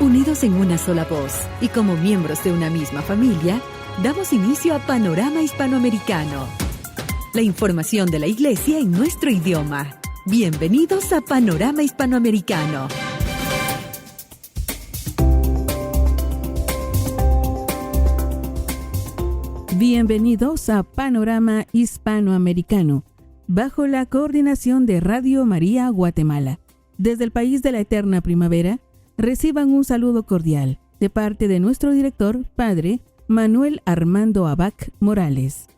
Unidos en una sola voz y como miembros de una misma familia, damos inicio a Panorama Hispanoamericano. La información de la Iglesia en nuestro idioma. Bienvenidos a Panorama Hispanoamericano. Bienvenidos a Panorama Hispanoamericano, bajo la coordinación de Radio María Guatemala. Desde el país de la eterna primavera, reciban un saludo cordial de parte de nuestro director, Padre Manuel Armando Abac Morales.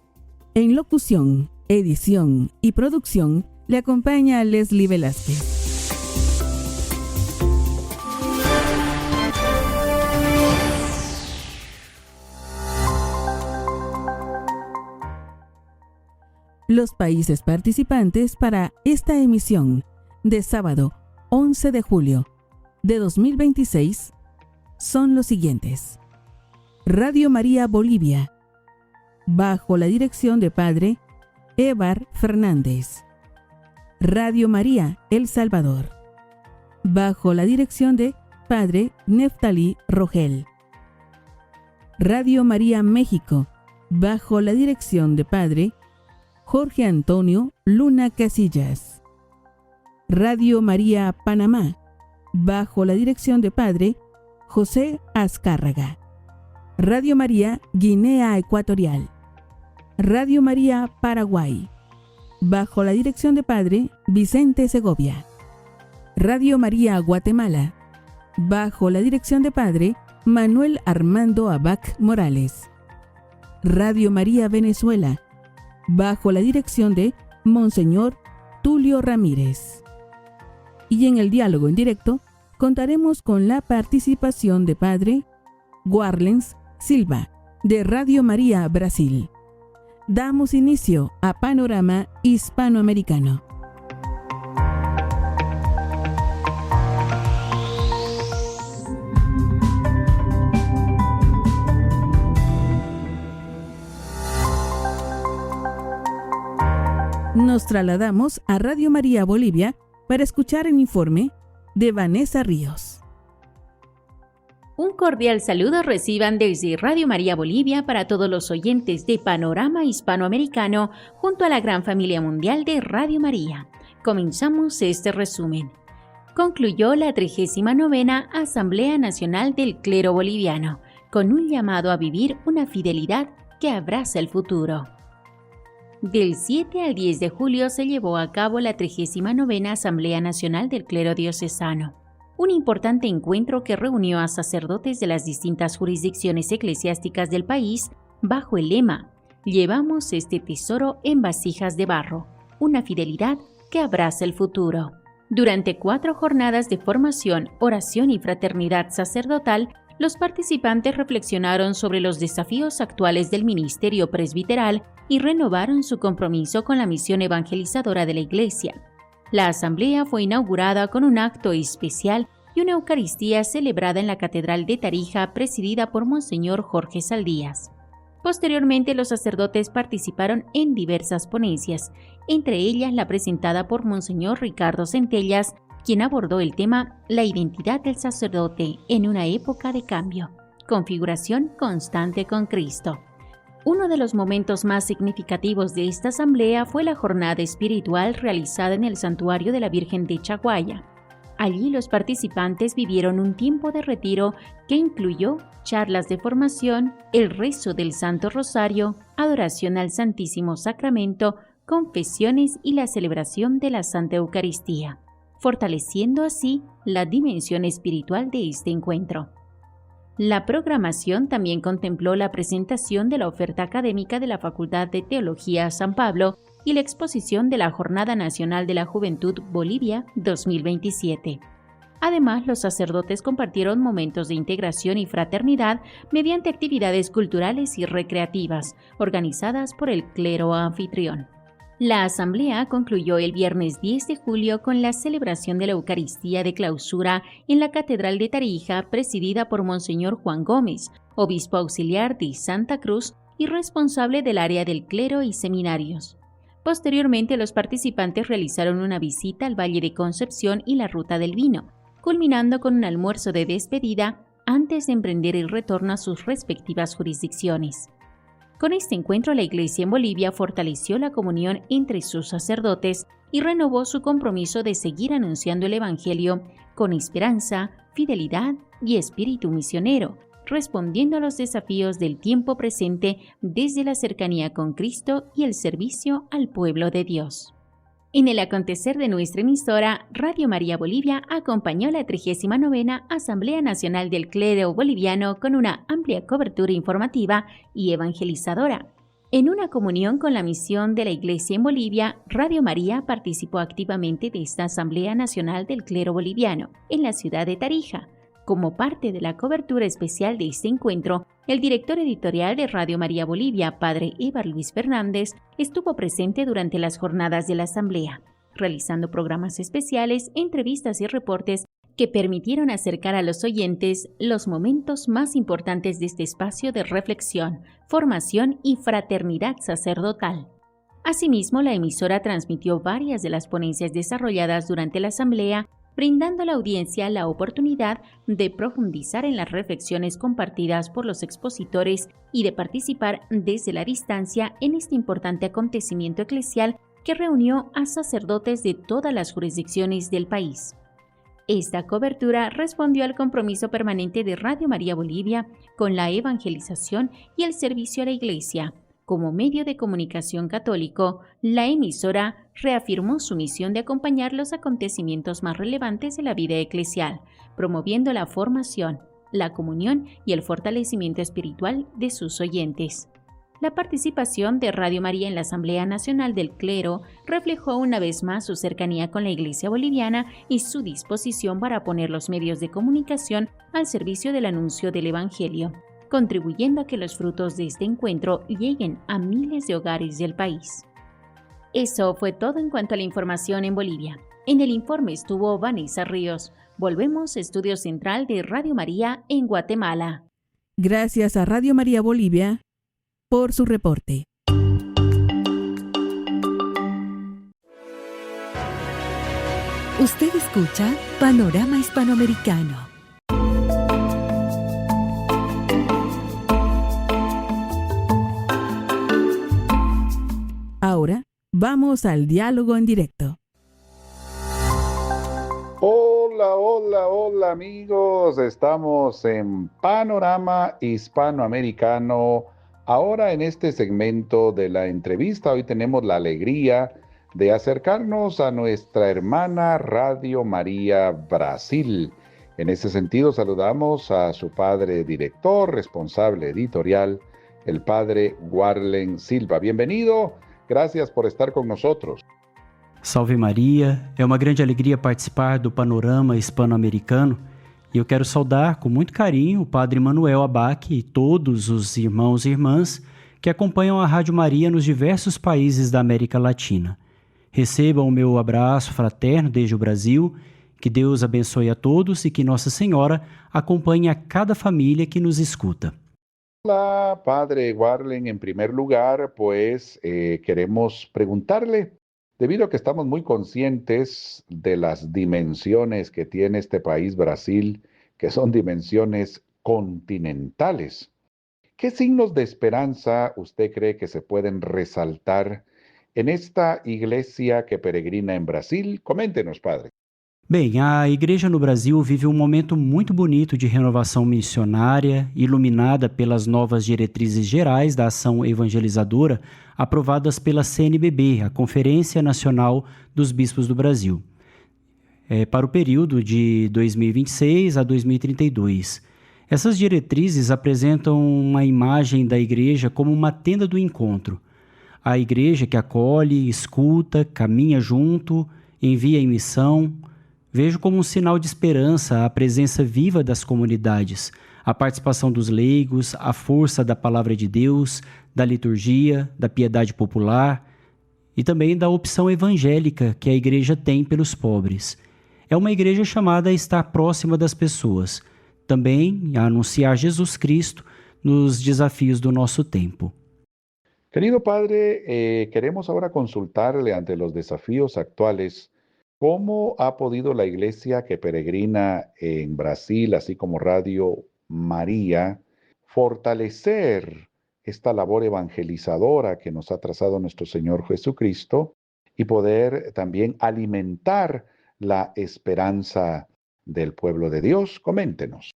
En locución, edición y producción le acompaña Leslie Velázquez. Los países participantes para esta emisión de sábado 11 de julio de 2026 son los siguientes. Radio María Bolivia, bajo la dirección de Padre Évar Fernández. Radio María El Salvador, bajo la dirección de Padre Neftalí Rogel. Radio María México, bajo la dirección de Padre Jorge Antonio Luna Casillas. Radio María Panamá, bajo la dirección de Padre José Azcárraga. Radio María Guinea Ecuatorial. Radio María Paraguay, bajo la dirección de Padre Vicente Segovia. Radio María Guatemala, bajo la dirección de Padre Manuel Armando Abac Morales. Radio María Venezuela, bajo la dirección de Monseñor Tulio Ramírez. Y en el diálogo en directo contaremos con la participación de Padre Warlens Silva, de Radio María Brasil. Damos inicio a Panorama Hispanoamericano. Nos trasladamos a Radio María Bolivia para escuchar el informe de Vanessa Ríos. Un cordial saludo reciban desde Radio María Bolivia para todos los oyentes de Panorama Hispanoamericano junto a la gran familia mundial de Radio María. Comenzamos este resumen. Concluyó la 39ª Asamblea Nacional del Clero Boliviano, con un llamado a vivir una fidelidad que abraza el futuro. Del 7 al 10 de julio se llevó a cabo la 39ª Asamblea Nacional del Clero Diocesano, un importante encuentro que reunió a sacerdotes de las distintas jurisdicciones eclesiásticas del país bajo el lema «Llevamos este tesoro en vasijas de barro, una fidelidad que abraza el futuro». Durante 4 jornadas de formación, oración y fraternidad sacerdotal, los participantes reflexionaron sobre los desafíos actuales del ministerio presbiteral y renovaron su compromiso con la misión evangelizadora de la Iglesia. La asamblea fue inaugurada con un acto especial y una Eucaristía celebrada en la Catedral de Tarija, presidida por Monseñor Jorge Saldías. Posteriormente, los sacerdotes participaron en diversas ponencias, entre ellas la presentada por Monseñor Ricardo Centellas, quien abordó el tema «La identidad del sacerdote en una época de cambio, configuración constante con Cristo». Uno de los momentos más significativos de esta asamblea fue la jornada espiritual realizada en el Santuario de la Virgen de Chaguaya. Allí los participantes vivieron un tiempo de retiro que incluyó charlas de formación, el rezo del Santo Rosario, adoración al Santísimo Sacramento, confesiones y la celebración de la Santa Eucaristía, fortaleciendo así la dimensión espiritual de este encuentro. La programación también contempló la presentación de la oferta académica de la Facultad de Teología San Pablo y la exposición de la Jornada Nacional de la Juventud Bolivia 2027. Además, los sacerdotes compartieron momentos de integración y fraternidad mediante actividades culturales y recreativas, organizadas por el clero anfitrión. La asamblea concluyó el viernes 10 de julio con la celebración de la Eucaristía de clausura en la Catedral de Tarija, presidida por Monseñor Juan Gómez, obispo auxiliar de Santa Cruz y responsable del área del clero y seminarios. Posteriormente, los participantes realizaron una visita al Valle de Concepción y la Ruta del Vino, culminando con un almuerzo de despedida antes de emprender el retorno a sus respectivas jurisdicciones. Con este encuentro, la Iglesia en Bolivia fortaleció la comunión entre sus sacerdotes y renovó su compromiso de seguir anunciando el Evangelio con esperanza, fidelidad y espíritu misionero, respondiendo a los desafíos del tiempo presente desde la cercanía con Cristo y el servicio al pueblo de Dios. En el acontecer de nuestra emisora, Radio María Bolivia acompañó la 39ª Asamblea Nacional del Clero Boliviano con una amplia cobertura informativa y evangelizadora. En una comunión con la misión de la Iglesia en Bolivia, Radio María participó activamente de esta Asamblea Nacional del Clero Boliviano en la ciudad de Tarija. Como parte de la cobertura especial de este encuentro, el director editorial de Radio María Bolivia, Padre Évar Luis Fernández, estuvo presente durante las jornadas de la Asamblea, realizando programas especiales, entrevistas y reportes que permitieron acercar a los oyentes los momentos más importantes de este espacio de reflexión, formación y fraternidad sacerdotal. Asimismo, la emisora transmitió varias de las ponencias desarrolladas durante la Asamblea, brindando a la audiencia la oportunidad de profundizar en las reflexiones compartidas por los expositores y de participar desde la distancia en este importante acontecimiento eclesial que reunió a sacerdotes de todas las jurisdicciones del país. Esta cobertura respondió al compromiso permanente de Radio María Bolivia con la evangelización y el servicio a la Iglesia. Como medio de comunicación católico, la emisora reafirmó su misión de acompañar los acontecimientos más relevantes de la vida eclesial, promoviendo la formación, la comunión y el fortalecimiento espiritual de sus oyentes. La participación de Radio María en la Asamblea Nacional del Clero reflejó una vez más su cercanía con la Iglesia boliviana y su disposición para poner los medios de comunicación al servicio del anuncio del Evangelio, contribuyendo a que los frutos de este encuentro lleguen a miles de hogares del país. Eso fue todo en cuanto a la información en Bolivia. En el informe estuvo Vanessa Ríos. Volvemos a Estudio Central de Radio María en Guatemala. Gracias a Radio María Bolivia por su reporte. Usted escucha Panorama Hispanoamericano. Ahora vamos al diálogo en directo. Hola amigos, estamos en Panorama Hispanoamericano. Ahora en este segmento de la entrevista, hoy tenemos la alegría de acercarnos a nuestra hermana Radio María Brasil. En ese sentido saludamos a su padre director, responsable editorial, el padre Warlen Silva. Bienvenido, gracias por estar con nosotros. Salve Maria, é uma grande alegria participar do Panorama Hispano-Americano e eu quero saudar com muito carinho o Padre Manuel Abac e todos os irmãos e irmãs que acompanham a Rádio Maria nos diversos países da América Latina. Recebam o meu abraço fraterno desde o Brasil, que Deus abençoe a todos e que Nossa Senhora acompanhe a cada família que nos escuta. Hola, Padre Warlen, en primer lugar, pues queremos preguntarle, debido a que estamos muy conscientes de las dimensiones que tiene este país, Brasil, que son dimensiones continentales, ¿qué signos de esperanza usted cree que se pueden resaltar en esta iglesia que peregrina en Brasil? Coméntenos, Padre. Bem, a Igreja no Brasil vive um momento muito bonito de renovação missionária, iluminada pelas novas diretrizes gerais da ação evangelizadora aprovadas pela CNBB, a Conferência Nacional dos Bispos do Brasil, para o período de 2026 a 2032. Essas diretrizes apresentam uma imagem da Igreja como uma tenda do encontro. A Igreja que acolhe, escuta, caminha junto, envia em missão. Vejo como um sinal de esperança a presença viva das comunidades, a participação dos leigos, a força da palavra de Deus, da liturgia, da piedade popular e também da opção evangélica que a igreja tem pelos pobres. É uma igreja chamada a estar próxima das pessoas, também a anunciar Jesus Cristo nos desafios do nosso tempo. Querido Padre, queremos ahora consultarle ante los desafíos actuales. ¿Cómo ha podido la iglesia que peregrina en Brasil, así como Radio María, fortalecer esta labor evangelizadora que nos ha trazado nuestro Señor Jesucristo y poder también alimentar la esperanza del pueblo de Dios? Coméntenos.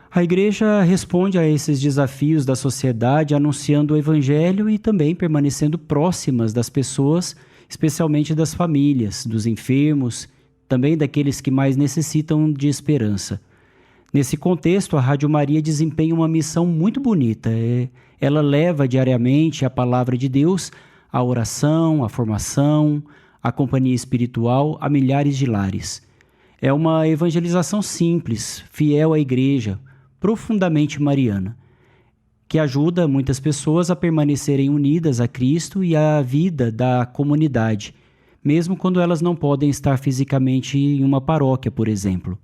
A igreja responde a esses desafios da sociedade anunciando o evangelho e também permanecendo próximas das pessoas, especialmente das famílias, dos enfermos, também daqueles que mais necessitam de esperança. Nesse contexto, a Rádio Maria desempenha uma missão muito bonita. Ela leva diariamente a palavra de Deus, a oração, a formação, a companhia espiritual a milhares de lares. É uma evangelização simples, fiel à igreja, profundamente mariana, que ajuda muitas pessoas a permanecerem unidas a Cristo e à vida da comunidade, mesmo quando elas não podem estar fisicamente em uma paróquia, por exemplo.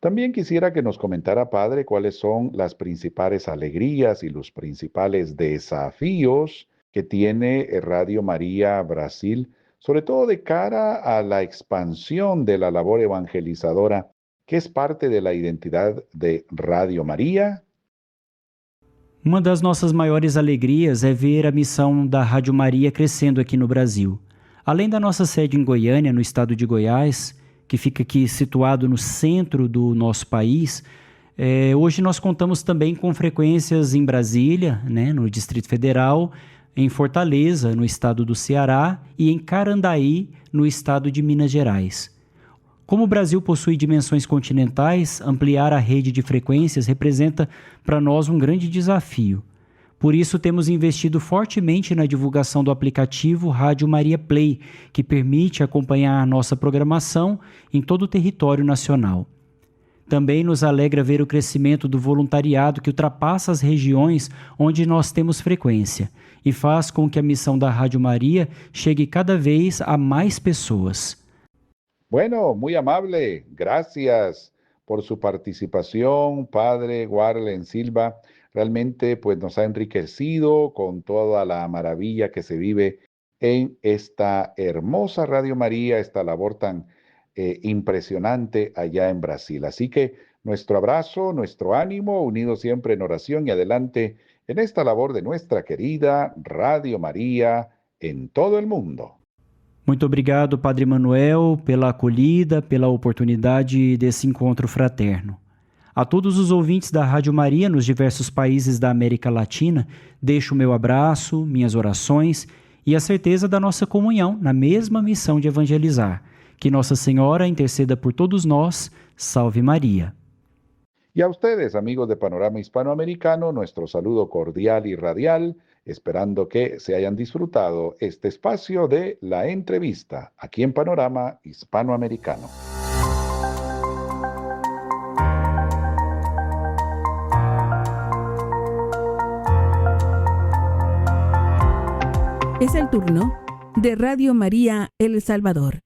También quisiera que nos comentara, Padre, cuáles son las principales alegrías y los principales desafíos que tiene Radio María Brasil, sobre todo de cara a la expansión de la labor evangelizadora, que es parte de la identidad de Radio María. Uma das nossas maiores alegrias é ver a missão da Rádio Maria crescendo aqui no Brasil. Além da nossa sede em Goiânia, no estado de Goiás, que fica aqui situado no centro do nosso país, hoje nós contamos também com frequências em Brasília, né, no Distrito Federal, em Fortaleza, no estado do Ceará, e em Carandaí, no estado de Minas Gerais. Como o Brasil possui dimensões continentais, ampliar a rede de frequências representa para nós um grande desafio. Por isso, temos investido fortemente na divulgação do aplicativo Rádio Maria Play, que permite acompanhar a nossa programação em todo o território nacional. Também nos alegra ver o crescimento do voluntariado que ultrapassa as regiões onde nós temos frequência e faz com que a missão da Rádio Maria chegue cada vez a mais pessoas. Bueno, muy amable. Gracias por su participación, Padre Warlen Silva. Realmente pues nos ha enriquecido con toda la maravilla que se vive en esta hermosa Radio María, esta labor tan impresionante allá en Brasil. Así que nuestro abrazo, nuestro ánimo, unidos siempre en oración y adelante en esta labor de nuestra querida Radio María en todo el mundo. Muito obrigado, Padre Manuel, pela acolhida, pela oportunidade desse encontro fraterno. A todos os ouvintes da Rádio Maria nos diversos países da América Latina, deixo o meu abraço, minhas orações e a certeza da nossa comunhão na mesma missão de evangelizar. Que Nossa Senhora interceda por todos nós. Salve Maria. Y a ustedes, amigos de Panorama Hispanoamericano, nuestro saludo cordial y radial, esperando que se hayan disfrutado este espacio de la entrevista aquí en Panorama Hispanoamericano. Es el turno de Radio María El Salvador.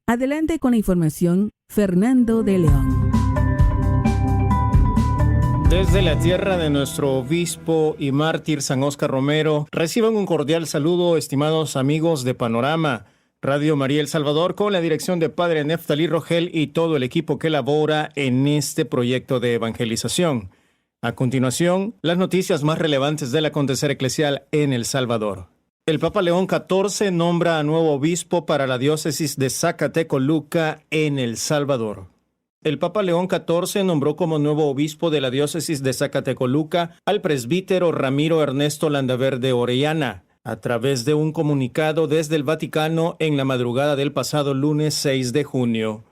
Adelante con la información, Fernando de León. Desde la tierra de nuestro obispo y mártir San Óscar Romero, reciban un cordial saludo, estimados amigos de Panorama, Radio María El Salvador, con la dirección de Padre Neftalí Rogel y todo el equipo que labora en este proyecto de evangelización. A continuación, las noticias más relevantes del acontecer eclesial en El Salvador. El Papa León XIV nombra a nuevo obispo para la diócesis de Zacatecoluca en El Salvador. El Papa León XIV nombró como nuevo obispo de la diócesis de Zacatecoluca al presbítero Ramiro Ernesto Landaverde Orellana, a través de un comunicado desde el Vaticano en la madrugada del pasado lunes 6 de junio.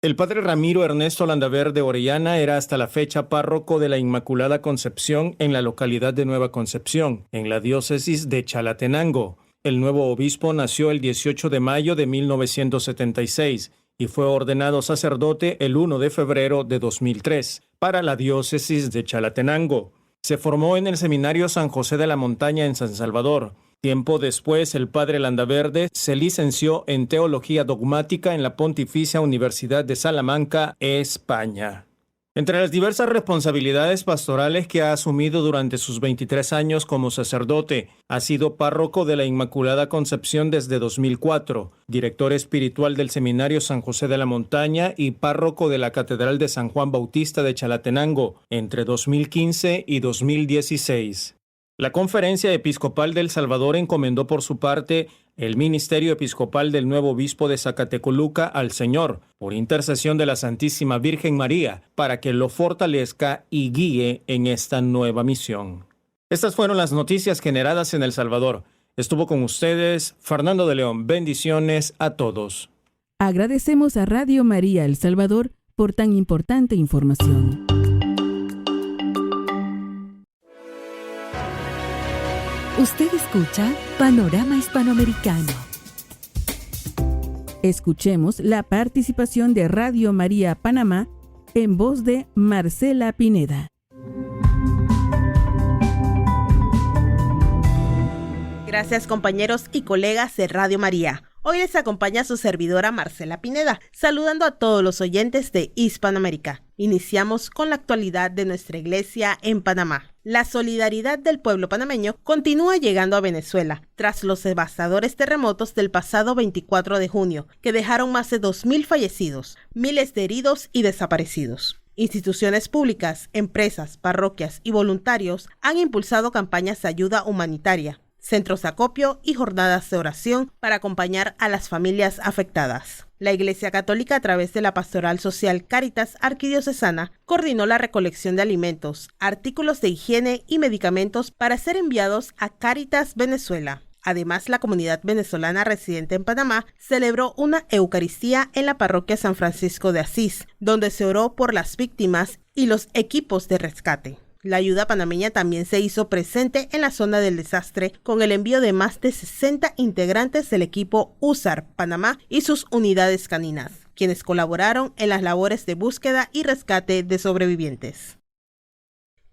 El padre Ramiro Ernesto Landaverde Orellana era hasta la fecha párroco de la Inmaculada Concepción en la localidad de Nueva Concepción, en la diócesis de Chalatenango. El nuevo obispo nació el 18 de mayo de 1976 y fue ordenado sacerdote el 1 de febrero de 2003 para la diócesis de Chalatenango. Se formó en el Seminario San José de la Montaña en San Salvador. Tiempo después, el padre Landaverde se licenció en Teología Dogmática en la Pontificia Universidad de Salamanca, España. Entre las diversas responsabilidades pastorales que ha asumido durante sus 23 años como sacerdote, ha sido párroco de la Inmaculada Concepción desde 2004, director espiritual del Seminario San José de la Montaña y párroco de la Catedral de San Juan Bautista de Chalatenango entre 2015 y 2016. La Conferencia Episcopal del Salvador encomendó por su parte el ministerio episcopal del nuevo obispo de Zacatecoluca al Señor, por intercesión de la Santísima Virgen María, para que lo fortalezca y guíe en esta nueva misión. Estas fueron las noticias generadas en El Salvador. Estuvo con ustedes Fernando de León. Bendiciones a todos. Agradecemos a Radio María El Salvador por tan importante información. Usted escucha Panorama Hispanoamericano. Escuchemos la participación de Radio María Panamá en voz de Marcela Pineda. Gracias, compañeros y colegas de Radio María. Hoy les acompaña su servidora Marcela Pineda, saludando a todos los oyentes de Hispanoamérica. Iniciamos con la actualidad de nuestra iglesia en Panamá. La solidaridad del pueblo panameño continúa llegando a Venezuela, tras los devastadores terremotos del pasado 24 de junio, que dejaron más de 2.000 fallecidos, miles de heridos y desaparecidos. Instituciones públicas, empresas, parroquias y voluntarios han impulsado campañas de ayuda humanitaria, centros de acopio y jornadas de oración para acompañar a las familias afectadas. La Iglesia Católica, a través de la Pastoral Social Cáritas Arquidiocesana, coordinó la recolección de alimentos, artículos de higiene y medicamentos para ser enviados a Cáritas Venezuela. Además, la comunidad venezolana residente en Panamá celebró una Eucaristía en la parroquia San Francisco de Asís, donde se oró por las víctimas y los equipos de rescate. La ayuda panameña también se hizo presente en la zona del desastre con el envío de más de 60 integrantes del equipo USAR Panamá y sus unidades caninas, quienes colaboraron en las labores de búsqueda y rescate de sobrevivientes.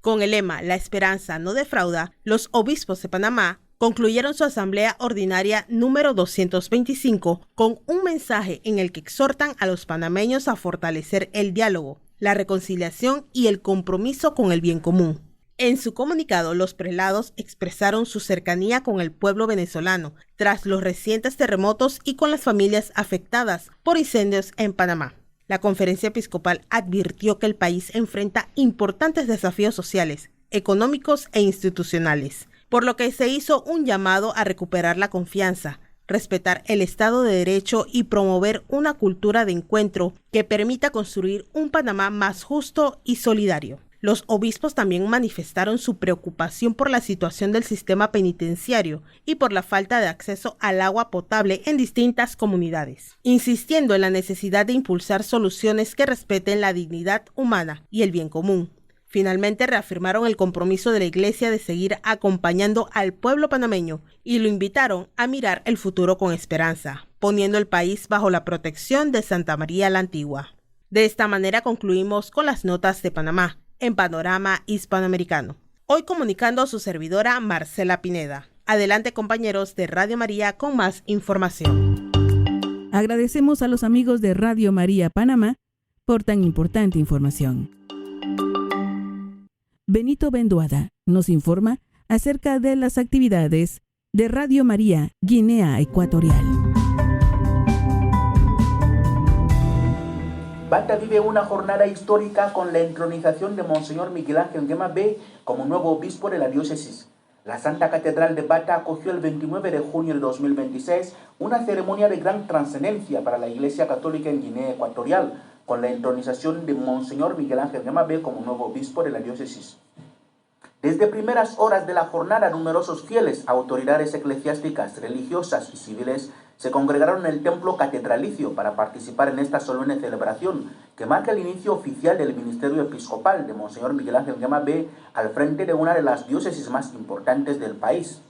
Con el lema "La esperanza no defrauda", los obispos de Panamá concluyeron su asamblea ordinaria número 225 con un mensaje en el que exhortan a los panameños a fortalecer el diálogo, la reconciliación y el compromiso con el bien común. En su comunicado, los prelados expresaron su cercanía con el pueblo venezolano tras los recientes terremotos y con las familias afectadas por incendios en Panamá. La conferencia episcopal advirtió que el país enfrenta importantes desafíos sociales, económicos e institucionales, por lo que se hizo un llamado a recuperar la confianza, respetar el Estado de Derecho y promover una cultura de encuentro que permita construir un Panamá más justo y solidario. Los obispos también manifestaron su preocupación por la situación del sistema penitenciario y por la falta de acceso al agua potable en distintas comunidades, insistiendo en la necesidad de impulsar soluciones que respeten la dignidad humana y el bien común. Finalmente reafirmaron el compromiso de la Iglesia de seguir acompañando al pueblo panameño y lo invitaron a mirar el futuro con esperanza, poniendo el país bajo la protección de Santa María la Antigua. De esta manera concluimos con las notas de Panamá en Panorama Hispanoamericano. Hoy comunicando a su servidora Marcela Pineda. Adelante, compañeros de Radio María, con más información. Agradecemos a los amigos de Radio María Panamá por tan importante información. Benito Benduada nos informa acerca de las actividades de Radio María Guinea Ecuatorial. Bata vive una jornada histórica con la entronización de Monseñor Miguel Ángel Nguema B como nuevo obispo de la diócesis. La Santa Catedral de Bata acogió el 29 de junio de 2026 una ceremonia de gran trascendencia para la Iglesia Católica en Guinea Ecuatorial, con la entronización de Monseñor Miguel Ángel Nguema B como nuevo obispo de la diócesis. Desde primeras horas de la jornada, numerosos fieles, autoridades eclesiásticas, religiosas y civiles se congregaron en el templo catedralicio para participar en esta solemne celebración que marca el inicio oficial del ministerio episcopal de Monseñor Miguel Ángel Nguema B al frente de una de las diócesis más importantes del país.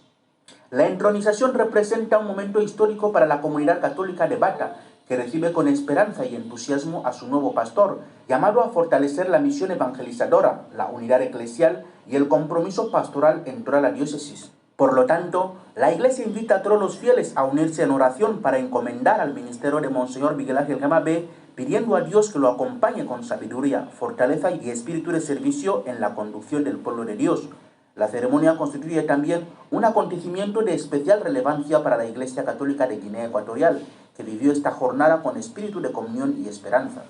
La entronización representa un momento histórico para la comunidad católica de Bata, que recibe con esperanza y entusiasmo a su nuevo pastor, llamado a fortalecer la misión evangelizadora, la unidad eclesial y el compromiso pastoral en toda la diócesis. Por lo tanto, la Iglesia invita a todos los fieles a unirse en oración para encomendar al ministerio de Monseñor Miguel Ángel Gama B, pidiendo a Dios que lo acompañe con sabiduría, fortaleza y espíritu de servicio en la conducción del pueblo de Dios. La ceremonia constituye también un acontecimiento de especial relevancia para la Iglesia Católica de Guinea Ecuatorial, que vivió esta jornada con espíritu de comunión y esperanza.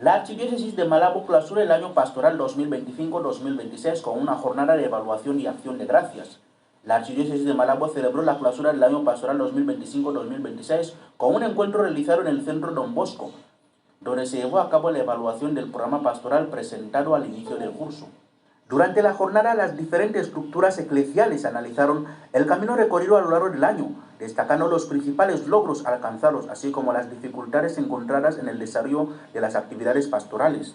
La Archidiócesis de Malabo clausura el año pastoral 2025-2026 con una jornada de evaluación y acción de gracias. La Archidiócesis de Malabo celebró la clausura del año pastoral 2025-2026 con un encuentro realizado en el Centro Don Bosco, donde se llevó a cabo la evaluación del programa pastoral presentado al inicio del curso. Durante la jornada, las diferentes estructuras eclesiales analizaron el camino recorrido a lo largo del año, destacando los principales logros alcanzados, así como las dificultades encontradas en el desarrollo de las actividades pastorales.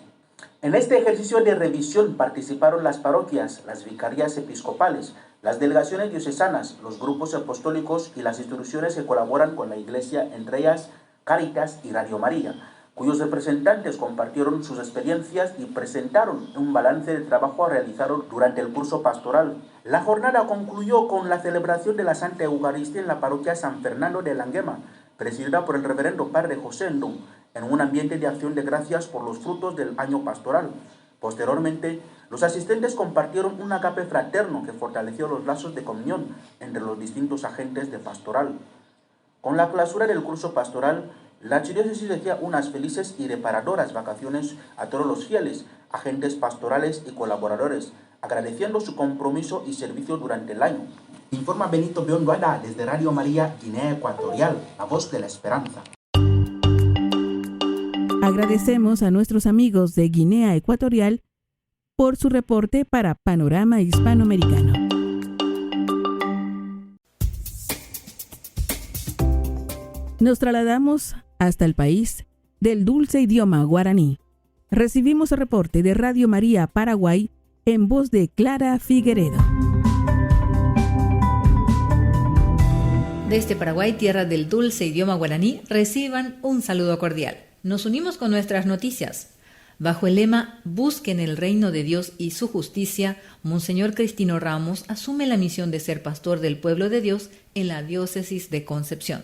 En este ejercicio de revisión participaron las parroquias, las vicarías episcopales, las delegaciones diocesanas, los grupos apostólicos y las instituciones que colaboran con la Iglesia, entre ellas Cáritas y Radio María, cuyos representantes compartieron sus experiencias y presentaron un balance de trabajo realizado durante el curso pastoral. La jornada concluyó con la celebración de la Santa Eucaristía en la parroquia San Fernando de Languema, presidida por el reverendo Padre José Ndong, en un ambiente de acción de gracias por los frutos del año pastoral. Posteriormente, los asistentes compartieron un agape fraterno que fortaleció los lazos de comunión entre los distintos agentes de pastoral. Con la clausura del curso pastoral, la Archidiócesis decía unas felices y reparadoras vacaciones a todos los fieles, agentes pastorales y colaboradores, agradeciendo su compromiso y servicio durante el año. Informa Benito Bionduada desde Radio María, Guinea Ecuatorial, la voz de la esperanza. Agradecemos a nuestros amigos de Guinea Ecuatorial por su reporte para Panorama Hispanoamericano. Nos trasladamos hasta el país del dulce idioma guaraní. Recibimos el reporte de Radio María Paraguay en voz de Clara Figueredo. Desde Paraguay, tierra del dulce idioma guaraní, reciban un saludo cordial. Nos unimos con nuestras noticias. Bajo el lema Busquen el reino de Dios y su justicia, Monseñor Cristino Ramos asume la misión de ser pastor del pueblo de Dios en la diócesis de Concepción.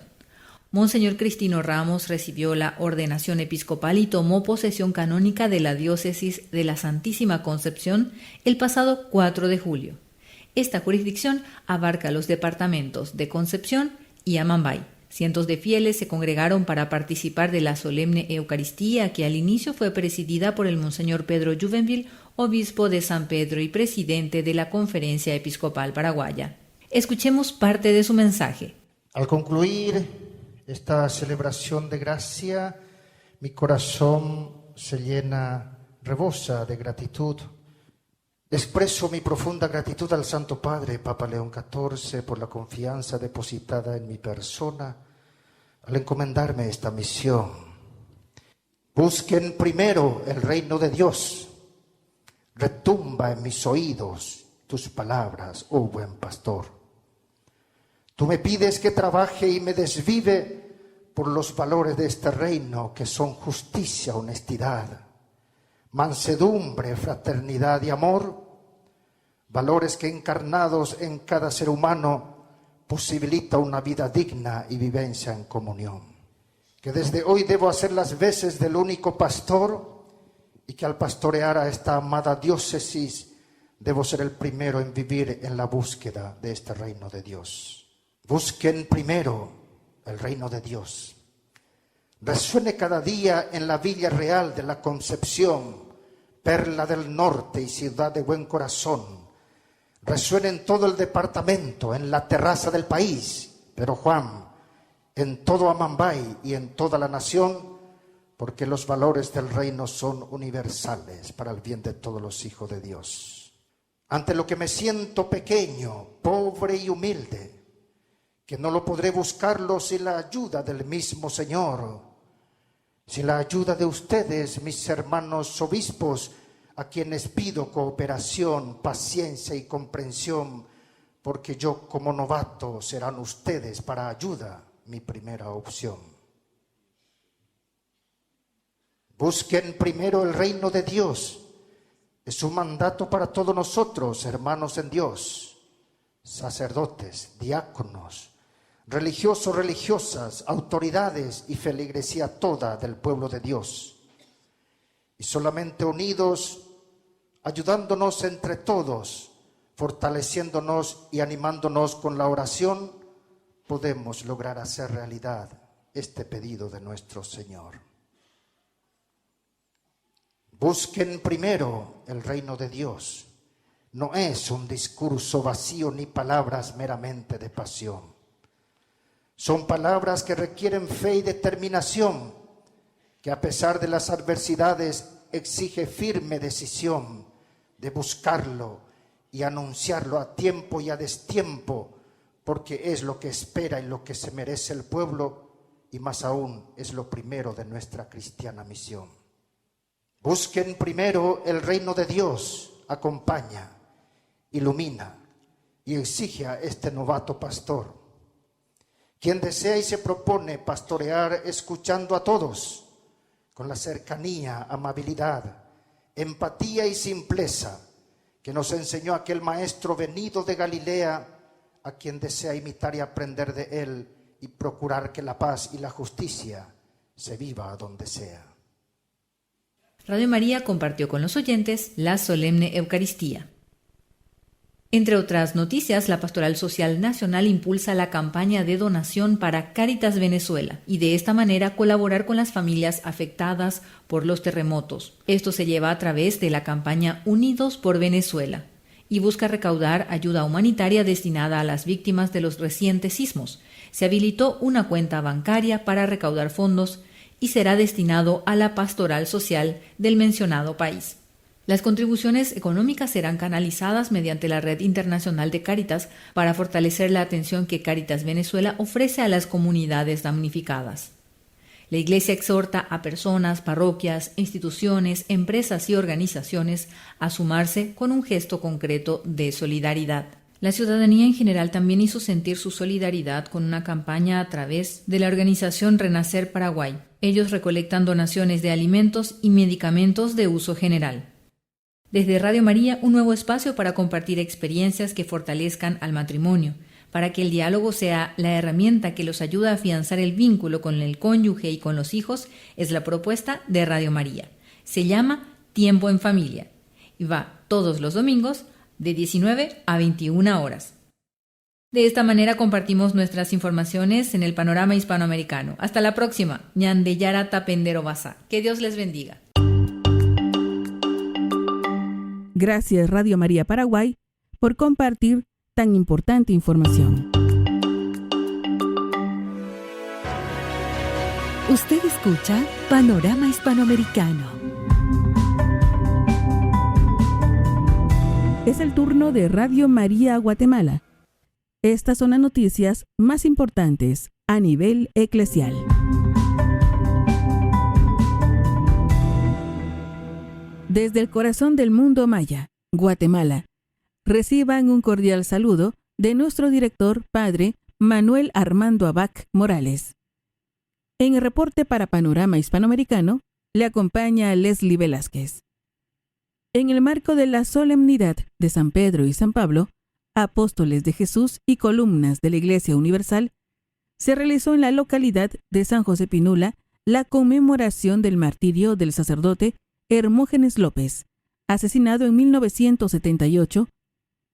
Monseñor Cristino Ramos recibió la ordenación episcopal y tomó posesión canónica de la diócesis de la Santísima Concepción el pasado 4 de julio. Esta jurisdicción abarca los departamentos de Concepción y Amambay. Cientos de fieles se congregaron para participar de la solemne Eucaristía que al inicio fue presidida por el Monseñor Pedro Juvenville, obispo de San Pedro y presidente de la Conferencia Episcopal Paraguaya. Escuchemos parte de su mensaje. Al concluir esta celebración de gracia, mi corazón se llena, rebosa de gratitud. Expreso mi profunda gratitud al Santo Padre, Papa León XIV, por la confianza depositada en mi persona al encomendarme esta misión. Busquen primero el reino de Dios. Retumba en mis oídos tus palabras, oh buen pastor. Tú me pides que trabaje y me desvive por los valores de este reino, que son justicia, honestidad, mansedumbre, fraternidad y amor, valores que encarnados en cada ser humano posibilita una vida digna y vivencia en comunión. Que desde hoy debo hacer las veces del único pastor y que al pastorear a esta amada diócesis debo ser el primero en vivir en la búsqueda de este reino de Dios. Busquen primero el reino de Dios. Resuene cada día en la Villa Real de la Concepción, perla del norte y ciudad de buen corazón. Resuene en todo el departamento, en la terraza del país, pero Juan, en todo Amambay y en toda la nación, porque los valores del reino son universales para el bien de todos los hijos de Dios. Ante lo que me siento pequeño, pobre y humilde, que no lo podré buscarlo sin la ayuda del mismo Señor, sin la ayuda de ustedes, mis hermanos obispos, a quienes pido cooperación, paciencia y comprensión, porque yo como novato serán ustedes para ayuda mi primera opción. Busquen primero el reino de Dios. Es un mandato para todos nosotros, hermanos en Dios. sacerdotes, diáconos, religiosos, religiosas, autoridades y feligresía toda del pueblo de Dios. Y solamente unidos, ayudándonos entre todos, fortaleciéndonos y animándonos con la oración, podemos lograr hacer realidad este pedido de nuestro Señor. Busquen primero el reino de Dios. No es un discurso vacío ni palabras meramente de pasión. Son palabras que requieren fe y determinación, que a pesar de las adversidades exige firme decisión de buscarlo y anunciarlo a tiempo y a destiempo, porque es lo que espera y lo que se merece el pueblo, y más aún es lo primero de nuestra cristiana misión. Busquen primero el reino de Dios, acompaña, ilumina y exige a este novato pastor, quien desea y se propone pastorear escuchando a todos, con la cercanía, amabilidad, empatía y simpleza que nos enseñó aquel maestro venido de Galilea, a quien desea imitar y aprender de él y procurar que la paz y la justicia se viva donde sea. Radio María compartió con los oyentes la solemne Eucaristía. Entre otras noticias, la Pastoral Social Nacional impulsa la campaña de donación para Cáritas Venezuela y de esta manera colaborar con las familias afectadas por los terremotos. Esto se lleva a través de la campaña Unidos por Venezuela y busca recaudar ayuda humanitaria destinada a las víctimas de los recientes sismos. Se habilitó una cuenta bancaria para recaudar fondos y será destinado a la Pastoral Social del mencionado país. Las contribuciones económicas serán canalizadas mediante la Red Internacional de Cáritas para fortalecer la atención que Cáritas Venezuela ofrece a las comunidades damnificadas. La Iglesia exhorta a personas, parroquias, instituciones, empresas y organizaciones a sumarse con un gesto concreto de solidaridad. La ciudadanía en general también hizo sentir su solidaridad con una campaña a través de la organización Renacer Paraguay. Ellos recolectan donaciones de alimentos y medicamentos de uso general. Desde Radio María, un nuevo espacio para compartir experiencias que fortalezcan al matrimonio, para que el diálogo sea la herramienta que los ayuda a afianzar el vínculo con el cónyuge y con los hijos, es la propuesta de Radio María. Se llama Tiempo en Familia y va todos los domingos de 19 a 21 horas. De esta manera compartimos nuestras informaciones en el panorama hispanoamericano. Hasta la próxima. Ñandeyara Tapendero Basa. Que Dios les bendiga. Gracias Radio María Paraguay por compartir tan importante información. Usted escucha Panorama Hispanoamericano. Es el turno de Radio María Guatemala. Estas son las noticias más importantes a nivel eclesial. Desde el corazón del mundo maya, Guatemala, reciban un cordial saludo de nuestro director, Padre Manuel Armando Abac Morales. En el reporte para Panorama Hispanoamericano, le acompaña Leslie Velázquez. En el marco de la solemnidad de San Pedro y San Pablo, apóstoles de Jesús y columnas de la Iglesia Universal, se realizó en la localidad de San José Pinula la conmemoración del martirio del sacerdote Hermógenes López, asesinado en 1978,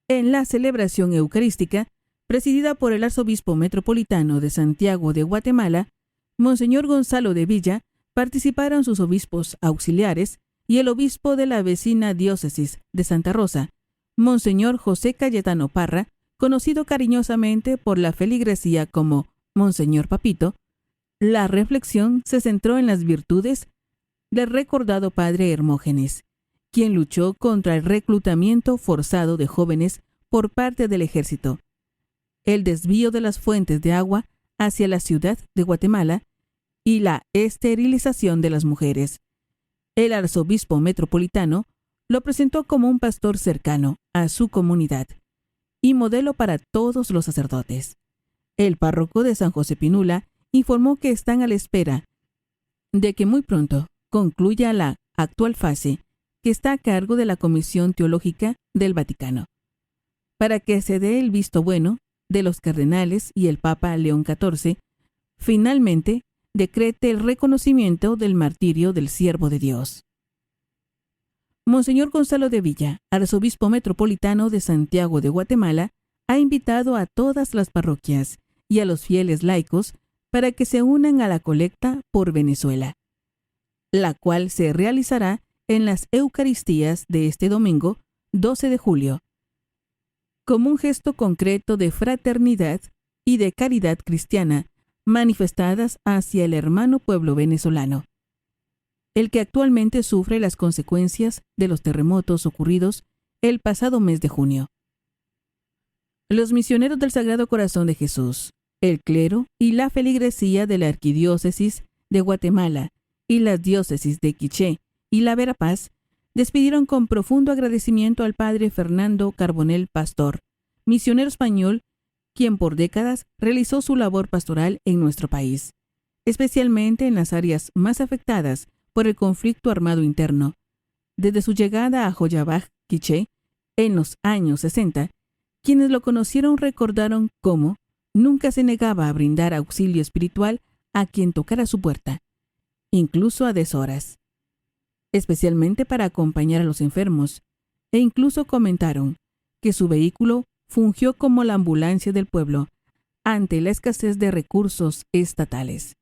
en la celebración eucarística presidida por el arzobispo metropolitano de Santiago de Guatemala, Monseñor Gonzalo de Villa. Participaron sus obispos auxiliares y el obispo de la vecina diócesis de Santa Rosa, Monseñor José Cayetano Parra, conocido cariñosamente por la feligresía como Monseñor Papito. La reflexión se centró en las virtudes del recordado padre Hermógenes, quien luchó contra el reclutamiento forzado de jóvenes por parte del ejército, el desvío de las fuentes de agua hacia la ciudad de Guatemala y la esterilización de las mujeres. El arzobispo metropolitano lo presentó como un pastor cercano a su comunidad y modelo para todos los sacerdotes. El párroco de San José Pinula informó que están a la espera de que muy pronto concluya la actual fase que está a cargo de la Comisión Teológica del Vaticano. para que se dé el visto bueno de los cardenales y el Papa León XIV finalmente decrete el reconocimiento del martirio del siervo de Dios. Monseñor Gonzalo de Villa, arzobispo metropolitano de Santiago de Guatemala, ha invitado a todas las parroquias y a los fieles laicos para que se unan a la colecta por Venezuela, la cual se realizará en las Eucaristías de este domingo, 12 de julio, como un gesto concreto de fraternidad y de caridad cristiana manifestadas hacia el hermano pueblo venezolano, el que actualmente sufre las consecuencias de los terremotos ocurridos el pasado mes de junio. Los misioneros del Sagrado Corazón de Jesús, el clero y la feligresía de la Arquidiócesis de Guatemala y las diócesis de Quiché y la Verapaz despidieron con profundo agradecimiento al padre Fernando Carbonell Pastor, misionero español, quien por décadas realizó su labor pastoral en nuestro país, especialmente en las áreas más afectadas por el conflicto armado interno. Desde su llegada a Joyabaj, Quiché, en los años 60, quienes lo conocieron recordaron cómo nunca se negaba a brindar auxilio espiritual a quien tocara su puerta, incluso a deshoras, especialmente para acompañar a los enfermos, e incluso comentaron que su vehículo fungió como la ambulancia del pueblo ante la escasez de recursos estatales.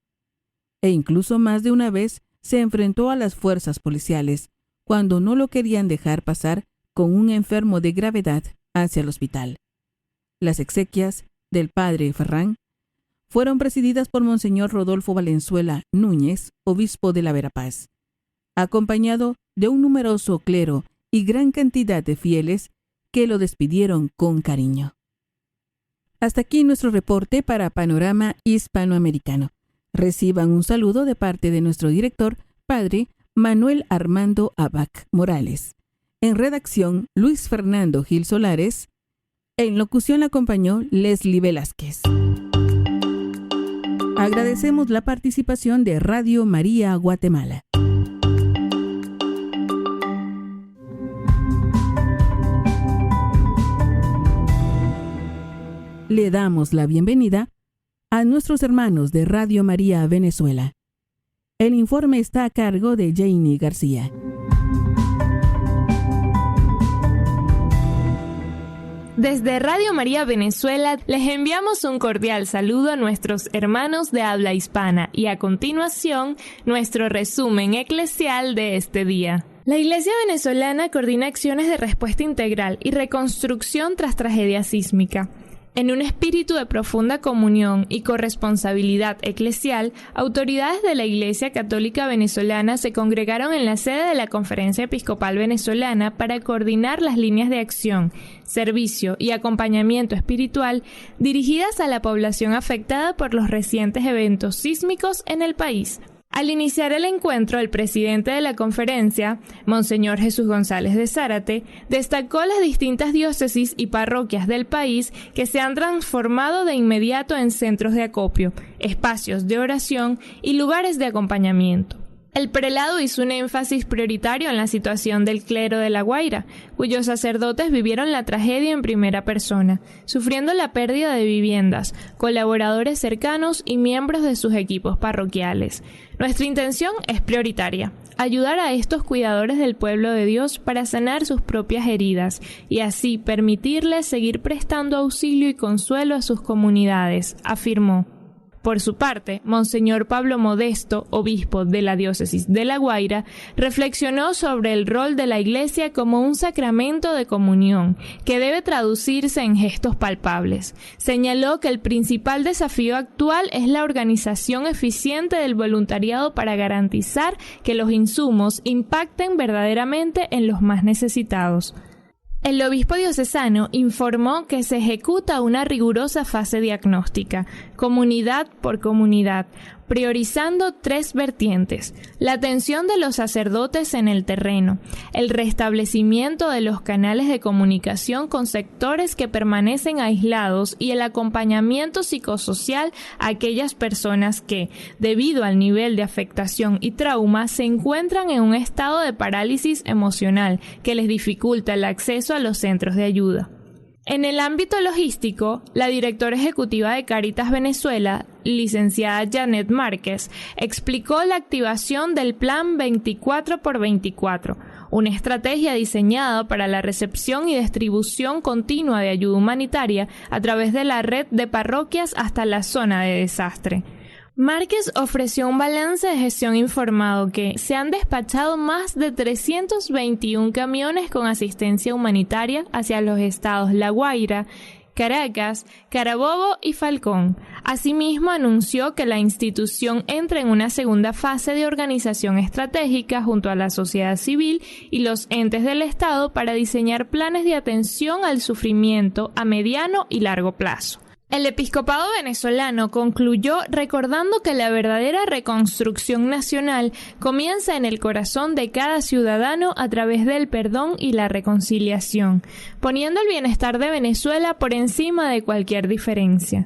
E incluso más de una vez se enfrentó a las fuerzas policiales cuando no lo querían dejar pasar con un enfermo de gravedad hacia el hospital. Las exequias del padre Ferrán fueron presididas por Monseñor Rodolfo Valenzuela Núñez, obispo de la Verapaz, acompañado de un numeroso clero y gran cantidad de fieles que lo despidieron con cariño. Hasta aquí nuestro reporte para Panorama Hispanoamericano. Reciban un saludo de parte de nuestro director, padre Manuel Armando Abac Morales. En redacción, Luis Fernando Gil Solares. En locución la acompañó Leslie Velázquez. Agradecemos la participación de Radio María Guatemala. Le damos la bienvenida a nuestros hermanos de Radio María Venezuela. El informe está a cargo de Janie García. Desde Radio María Venezuela les enviamos un cordial saludo a nuestros hermanos de habla hispana y a continuación nuestro resumen eclesial de este día. La Iglesia venezolana coordina acciones de respuesta integral y reconstrucción tras tragedia sísmica. En un espíritu de profunda comunión y corresponsabilidad eclesial, autoridades de la Iglesia Católica Venezolana se congregaron en la sede de la Conferencia Episcopal Venezolana para coordinar las líneas de acción, servicio y acompañamiento espiritual dirigidas a la población afectada por los recientes eventos sísmicos en el país. Al iniciar el encuentro, el presidente de la conferencia, Monseñor Jesús González de Zárate, destacó las distintas diócesis y parroquias del país que se han transformado de inmediato en centros de acopio, espacios de oración y lugares de acompañamiento. El prelado hizo un énfasis prioritario en la situación del clero de La Guaira, cuyos sacerdotes vivieron la tragedia en primera persona, sufriendo la pérdida de viviendas, colaboradores cercanos y miembros de sus equipos parroquiales. Nuestra intención es prioritaria: ayudar a estos cuidadores del pueblo de Dios para sanar sus propias heridas y así permitirles seguir prestando auxilio y consuelo a sus comunidades, afirmó. Por su parte, Monseñor Pablo Modesto, obispo de la diócesis de La Guaira, reflexionó sobre el rol de la Iglesia como un sacramento de comunión que debe traducirse en gestos palpables. Señaló que el principal desafío actual es la organización eficiente del voluntariado para garantizar que los insumos impacten verdaderamente en los más necesitados. El obispo diocesano informó que se ejecuta una rigurosa fase diagnóstica, comunidad por comunidad, priorizando 3 vertientes: la atención de los sacerdotes en el terreno, el restablecimiento de los canales de comunicación con sectores que permanecen aislados y el acompañamiento psicosocial a aquellas personas que, debido al nivel de afectación y trauma, se encuentran en un estado de parálisis emocional que les dificulta el acceso a los centros de ayuda. En el ámbito logístico, la directora ejecutiva de Cáritas Venezuela, licenciada Janet Márquez, explicó la activación del Plan 24x24, una estrategia diseñada para la recepción y distribución continua de ayuda humanitaria a través de la red de parroquias hasta la zona de desastre. Márquez ofreció un balance de gestión informado que se han despachado más de 321 camiones con asistencia humanitaria hacia los estados La Guaira, Caracas, Carabobo y Falcón. Asimismo, anunció que la institución entra en una segunda fase de organización estratégica junto a la sociedad civil y los entes del Estado para diseñar planes de atención al sufrimiento a mediano y largo plazo. El episcopado venezolano concluyó recordando que la verdadera reconstrucción nacional comienza en el corazón de cada ciudadano a través del perdón y la reconciliación, poniendo el bienestar de Venezuela por encima de cualquier diferencia.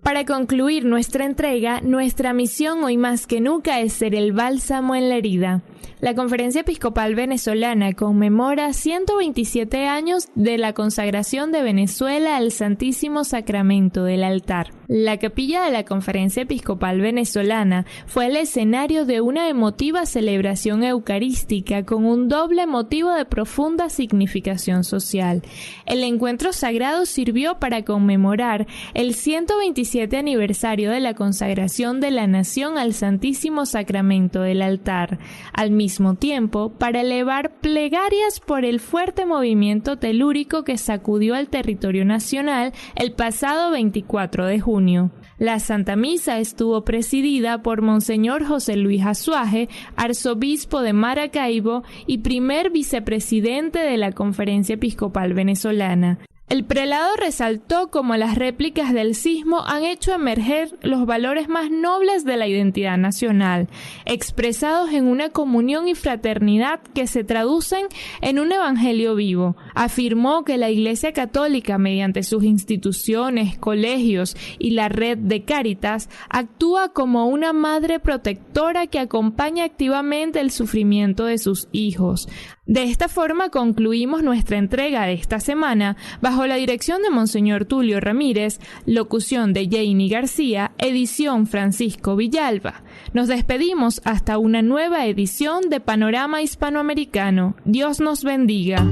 Para concluir nuestra entrega, nuestra misión hoy más que nunca es ser el bálsamo en la herida. La Conferencia Episcopal Venezolana conmemora 127 años de la consagración de Venezuela al Santísimo Sacramento del altar. La capilla de la Conferencia Episcopal Venezolana fue el escenario de una emotiva celebración eucarística con un doble motivo de profunda significación social. El encuentro sagrado sirvió para conmemorar el 127 aniversario de la consagración de la nación al Santísimo Sacramento del altar, al mismo tiempo para elevar plegarias por el fuerte movimiento telúrico que sacudió al territorio nacional el pasado 24 de junio. La Santa Misa estuvo presidida por Monseñor José Luis Azuaje, arzobispo de Maracaibo y primer vicepresidente de la Conferencia Episcopal Venezolana. El prelado resaltó cómo las réplicas del sismo han hecho emerger los valores más nobles de la identidad nacional, expresados en una comunión y fraternidad que se traducen en un evangelio vivo. Afirmó que la Iglesia Católica, mediante sus instituciones, colegios y la red de Cáritas, actúa como una madre protectora que acompaña activamente el sufrimiento de sus hijos. De esta forma concluimos nuestra entrega de esta semana bajo la dirección de Monseñor Tulio Ramírez, locución de Janie García, edición Francisco Villalba. Nos despedimos hasta una nueva edición de Panorama Hispanoamericano. Dios nos bendiga.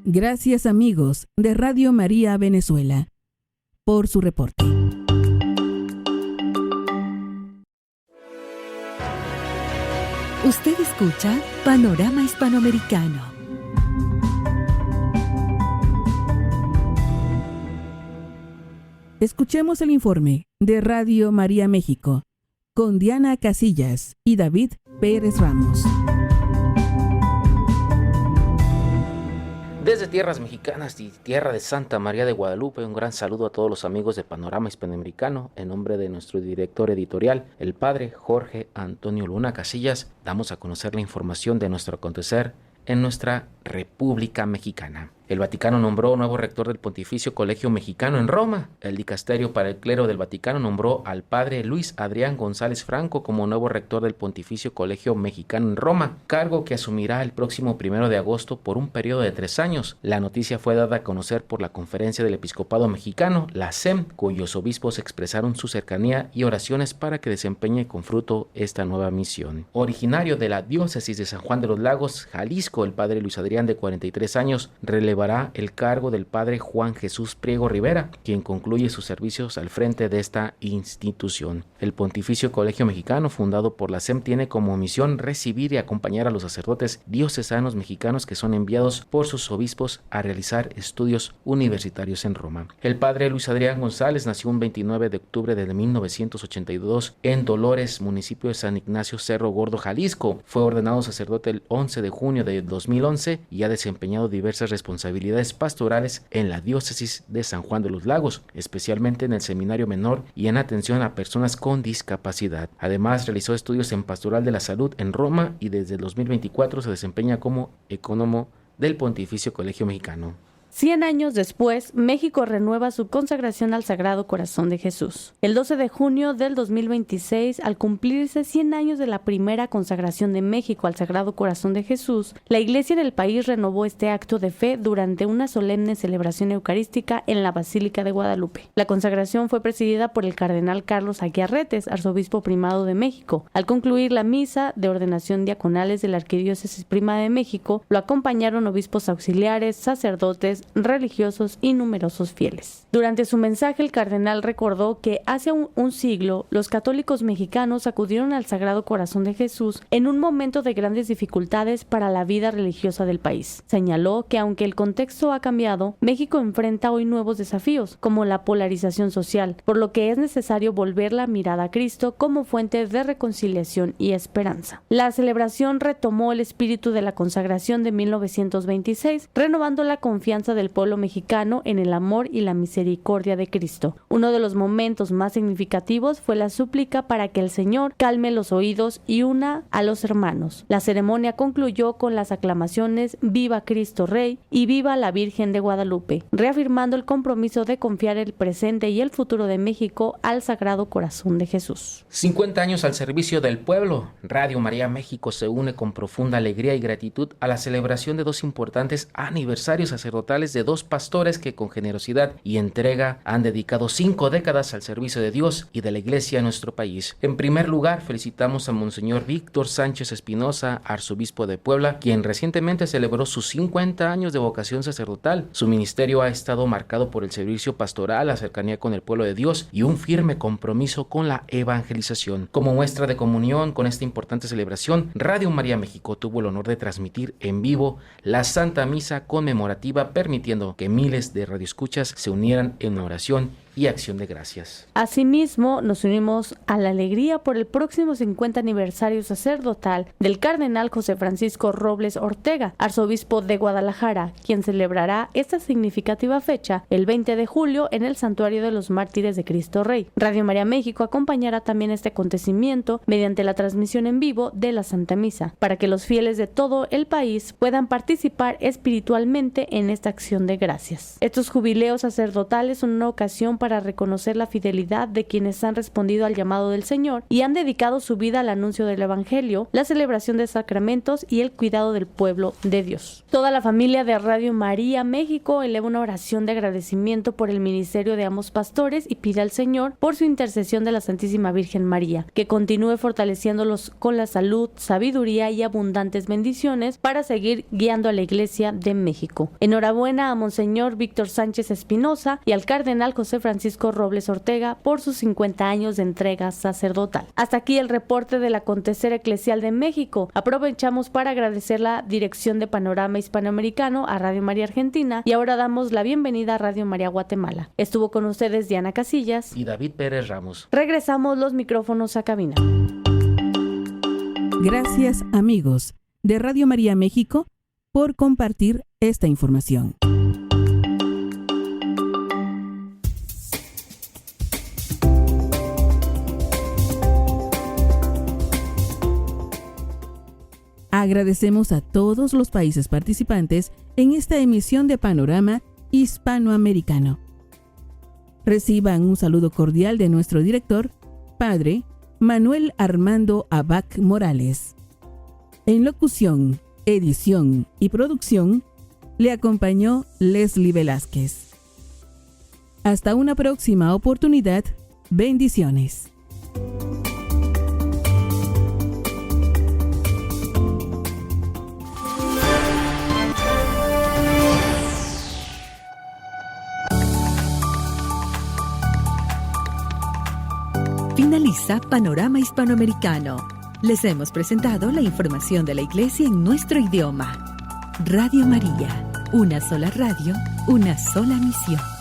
Gracias amigos de Radio María Venezuela por su reporte. Usted escucha Panorama Hispanoamericano. Escuchemos el informe de Radio María México con Diana Casillas y David Pérez Ramos. Desde tierras mexicanas y tierra de Santa María de Guadalupe, un gran saludo a todos los amigos de Panorama Hispanoamericano. En nombre de nuestro director editorial, el padre Jorge Antonio Luna Casillas, damos a conocer la información de nuestro acontecer en nuestra República Mexicana. El Vaticano nombró nuevo rector del Pontificio Colegio Mexicano en Roma. El Dicasterio para el Clero del Vaticano nombró al padre Luis Adrián González Franco como nuevo rector del Pontificio Colegio Mexicano en Roma, cargo que asumirá el próximo 1 de agosto por un periodo de 3 años. La noticia fue dada a conocer por la Conferencia del Episcopado Mexicano, la CEM, cuyos obispos expresaron su cercanía y oraciones para que desempeñe con fruto esta nueva misión. Originario de la diócesis de San Juan de los Lagos, Jalisco, el padre Luis Adrián, de 43 años, relevará el cargo del padre Juan Jesús Priego Rivera, quien concluye sus servicios al frente de esta institución. El Pontificio Colegio Mexicano, fundado por la CEM, tiene como misión recibir y acompañar a los sacerdotes diocesanos mexicanos que son enviados por sus obispos a realizar estudios universitarios en Roma. El padre Luis Adrián González nació un 29 de octubre de 1982 en Dolores, municipio de San Ignacio Cerro Gordo, Jalisco. Fue ordenado sacerdote el 11 de junio de 2011 y ha desempeñado diversas responsabilidades pastorales en la diócesis de San Juan de los Lagos, especialmente en el seminario menor y en atención a personas con discapacidad. Además, realizó estudios en pastoral de la salud en Roma y desde el 2024 se desempeña como ecónomo del Pontificio Colegio Mexicano. 100 años después, México renueva su consagración al Sagrado Corazón de Jesús. El 12 de junio del 2026, al cumplirse 100 años de la primera consagración de México al Sagrado Corazón de Jesús, la Iglesia del país renovó este acto de fe durante una solemne celebración eucarística en la Basílica de Guadalupe. La consagración fue presidida por el cardenal Carlos Aguiarretes, arzobispo primado de México. Al concluir la misa de ordenación diaconales de la Arquidiócesis Primada de México, lo acompañaron obispos auxiliares, sacerdotes, religiosos y numerosos fieles. Durante su mensaje, el cardenal recordó que hace un siglo los católicos mexicanos acudieron al Sagrado Corazón de Jesús en un momento de grandes dificultades para la vida religiosa del país. Señaló que aunque el contexto ha cambiado, México enfrenta hoy nuevos desafíos, como la polarización social, por lo que es necesario volver la mirada a Cristo como fuente de reconciliación y esperanza. La celebración retomó el espíritu de la consagración de 1926, renovando la confianza del pueblo mexicano en el amor y la misericordia de Cristo. Uno de los momentos más significativos fue la súplica para que el Señor calme los oídos y una a los hermanos. La ceremonia concluyó con las aclamaciones "Viva Cristo Rey" y "Viva la Virgen de Guadalupe", reafirmando el compromiso de confiar el presente y el futuro de México al Sagrado Corazón de Jesús. 50 años al servicio del pueblo. Radio María México se une con profunda alegría y gratitud a la celebración de dos importantes aniversarios sacerdotales de dos pastores que con generosidad y entrega han dedicado 5 décadas al servicio de Dios y de la Iglesia en nuestro país. En primer lugar, felicitamos a Monseñor Víctor Sánchez Espinosa, arzobispo de Puebla, quien recientemente celebró sus 50 años de vocación sacerdotal. Su ministerio ha estado marcado por el servicio pastoral, la cercanía con el pueblo de Dios y un firme compromiso con la evangelización. Como muestra de comunión con esta importante celebración, Radio María México tuvo el honor de transmitir en vivo la Santa Misa conmemorativa, permitiendo que miles de radioescuchas se unieran en oración y acción de gracias. Asimismo, nos unimos a la alegría por el próximo 50 aniversario sacerdotal del cardenal José Francisco Robles Ortega, arzobispo de Guadalajara, quien celebrará esta significativa fecha el 20 de julio en el Santuario de los Mártires de Cristo Rey. Radio María México acompañará también este acontecimiento mediante la transmisión en vivo de la Santa Misa, para que los fieles de todo el país puedan participar espiritualmente en esta acción de gracias. Estos jubileos sacerdotales son una ocasión para reconocer la fidelidad de quienes han respondido al llamado del Señor y han dedicado su vida al anuncio del Evangelio, la celebración de sacramentos y el cuidado del pueblo de Dios. Toda la familia de Radio María México eleva una oración de agradecimiento por el ministerio de ambos pastores y pide al Señor, por su intercesión de la Santísima Virgen María, que continúe fortaleciéndolos con la salud, sabiduría y abundantes bendiciones para seguir guiando a la Iglesia de México. Enhorabuena a Monseñor Víctor Sánchez Espinosa y al cardenal José Francisco Robles Ortega por sus 50 años de entrega sacerdotal. Hasta aquí el reporte del acontecer eclesial de México. Aprovechamos para agradecer la dirección de Panorama Hispanoamericano a Radio María Argentina y ahora damos la bienvenida a Radio María Guatemala. Estuvo con ustedes Diana Casillas y David Pérez Ramos. Regresamos los micrófonos a cabina. Gracias, amigos de Radio María México, por compartir esta información. Agradecemos a todos los países participantes en esta emisión de Panorama Hispanoamericano. Reciban un saludo cordial de nuestro director, Padre Manuel Armando Abac Morales. En locución, edición y producción, le acompañó Leslie Velázquez. Hasta una próxima oportunidad. Bendiciones. Finaliza Panorama Hispanoamericano. Les hemos presentado la información de la Iglesia en nuestro idioma. Radio María, una sola radio, una sola misión.